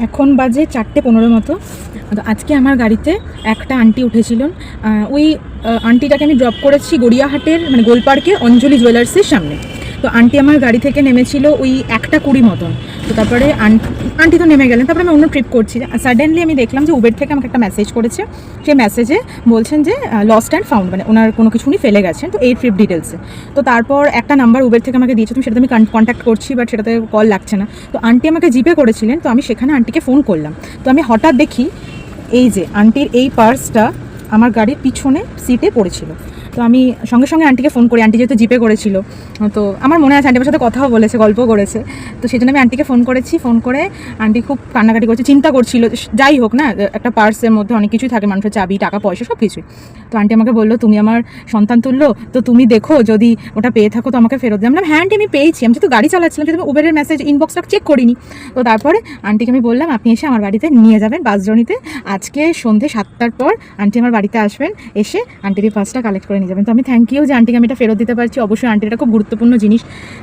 এখন বাজে 4:15 মতো। তো আজকে আমার গাড়িতে একটা আন্টি উঠেছিলেন। ওই আন্টিটাকে আমি ড্রপ করেছি গড়িয়াহাটের মানে গোলপার্কে অঞ্জলি জুয়েলার্সের সামনে। তো আন্টি আমার গাড়ি থেকে নেমেছিল ওই 1:20 মতন। তো তারপরে আন্টি তো নেমে গেলেন। তারপরে আমি অন্য ট্রিপ করছি, সাডেনলি আমি দেখলাম যে উবের থেকে আমাকে একটা মেসেজ করেছে। সেই মেসেজে বলছেন যে লস্ট অ্যান্ড ফাউন্ড, মানে ওনার কোনো কিছু উনি ফেলে গেছেন, তো এই ট্রিপ ডিটেলসে। তো তারপর একটা নাম্বার উবের থেকে আমাকে দিয়েছে, তুমি সেটাতে আমি কন্ট্যাক্ট করছি, বাট সেটাতে কল লাগছে না। তো আন্টি আমাকে জিপে করেছিলেন, তো আমি সেখানে আন্টিকে ফোন করলাম। তো আমি হঠাৎ দেখি এই যে আন্টির এই পার্সটা আমার গাড়ির পিছনে সিটে পড়েছিল। তো আমি সঙ্গে সঙ্গে আন্টিকে ফোন করি, আন্টি যেহেতু জিপে করেছিল। তো আমার মনে আছে আন্টি আমার সাথে কথাও বলেছে, গল্পও করেছে। তো সেই জন্য আমি আন্টিকে ফোন করেছি। ফোন করে আন্টি খুব কান্নাকাটি করছে, চিন্তা করছিল। যাই হোক না, একটা পার্সের মধ্যে অনেক কিছুই থাকে, মানুষের চাবি, টাকা পয়সা, সব কিছুই। তো আন্টি আমাকে বললো, তুমি আমার সন্তান তুললো, তো তুমি দেখো যদি ওটা পেয়ে থাকো তো আমাকে ফেরত দেয়। আমরা হ্যাঁ আন্টি আমি পেয়েছি, আমি যেহেতু গাড়ি চালাচ্ছিলাম, যেহেতু উবেরের মেসেজ ইনবক্সটা চেক করিনি। তো তারপরে আন্টিকে আমি বললাম, আপনি এসে আমার বাড়িতে নিয়ে যাবেন বাস জার্নিতে, আজকে সন্ধ্যে 7টার পর আন্টি আমার বাড়িতে আসবেন, এসে আন্টির এই পার্সটা কালেক্ট করে নিয়ে যাবেন। তো আমি থ্যাংক ইউ যে আন্টিকে আমি এটা ফেরত দিতে পারছি। অবশ্যই আন্টির এটা খুব গুরুত্বপূর্ণ জিনিস।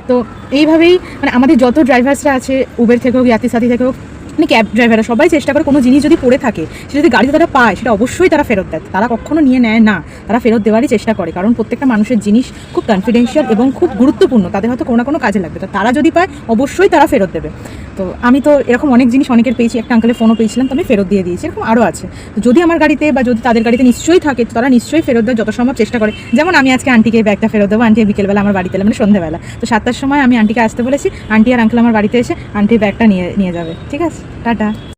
তো এইভাবেই মানে আমাদের যত ড্রাইভার্সরা আছে, উবের থেকে হোক, ইয়াতি সাথী থেকে হোক, মানে ক্যাব ড্রাইভাররা সবাই চেষ্টা করে কোনো জিনিস যদি পড়ে থাকে, সেটা যদি গাড়িতে তারা পায়, সেটা অবশ্যই তারা ফেরত দেয়। তারা কখনো নিয়ে নেয় না, তারা ফেরত দেওয়ারই চেষ্টা করে। কারণ প্রত্যেকটা মানুষের জিনিস খুব কনফিডেন্সিয়াল এবং খুব গুরুত্বপূর্ণ, তাদের হয়তো কোনো না কোনো কাজে লাগবে। তো তারা যদি পায় অবশ্যই তারা ফেরত দেবে। তো আমি তো এরকম অনেক জিনিস অনেকের পেয়েছি, একটা আঙ্কেলের ফোনও পেয়েছিলাম, তো আমি ফেরত দিয়ে দিয়েছি। এরকম আরও আছে। তো যদি আমার গাড়িতে বা যদি তাদের গাড়িতে নিশ্চয়ই থাকে, তো তারা নিশ্চয়ই ফেরত দেয়, যত সম্ভব চেষ্টা করে। যেমন আমি আজকে আন্টিকে এই ব্যাগটা ফেরত দেবো। আন্টি বিকেলবেলা আমার বাড়িতে এলে, মানে সন্ধ্যেবেলা। তো 7টার সময় আমি আন্টিকে আসতে বলেছি, আন্টি আর আঙ্কেল আমার বাড়িতে এসে আন্টির ব্যাগটা নিয়ে যাবে। ঠিক আছে, টাটা।